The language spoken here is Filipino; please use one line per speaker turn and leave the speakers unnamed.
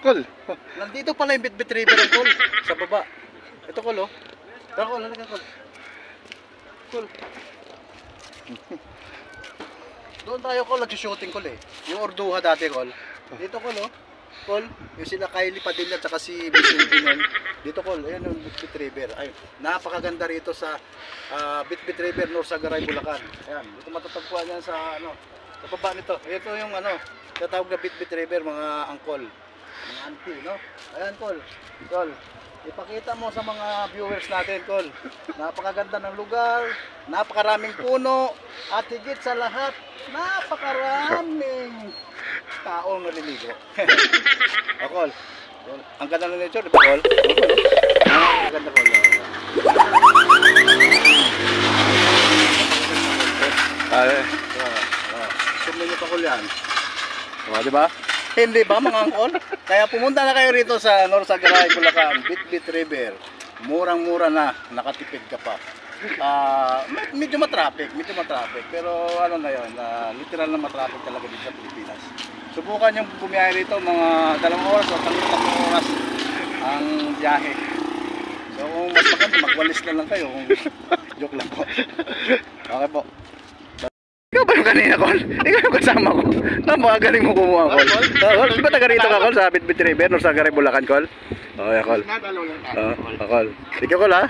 Kol.
Nandito pala yung Bitbit River ang Kol. Sa baba. Ito Kol oh. Tara Kol, halika Kol. Kol. Doon tayo Kol, nag-shooting Kol eh. Yung Orduha dati Kol. Dito Kol oh. Kol, yung sila Kylie Padilla at saka si Bisulbi nun. Dito Kol, ayan yung Bitbit River. Ay, napakaganda rito sa Bitbit River, North Sagaray, Bulacan. Ayan, dito matatagpuan yan sa ano, sa baba nito. Ito yung ano, tatawag na Bitbit River, mga angkol, mga auntie, no? Ayan Kol, Kol, ipakita mo sa mga viewers natin Kol. Napakaganda ng lugar, napakaraming puno, at higit sa lahat, napakaraming taong naliligo. O Kol, ang ganda ng nature, di ba Kol? Ang ganda Kol. Sumili niyo pa Kol yan. O, di ba? Hindi ba mga angkol? Kaya pumunta na kayo rito sa North Sagaray, Bulacan, Bitbit River. Murang-mura na, nakatipid ka pa. Medyo matraffic, pero ano na yun, literal na matraffic talaga dito sa Pilipinas. Subukan yung bumiyahe rito, mga 2 oras o 3 oras ang biyahe. So kung mas maganda, magwalis na lang kayo. Joke lang po. Okay po. Ikaw ba yung kanina, Kol? Ikaw yung kasama ko. Napakagaling mo kumuha, Kol. Kol, di ba taga rito ka, Kol, sa Bitbit River, North Sagaray, Bulacan, Kol? Okay, Kol. Kol. Sige, Kol, ha?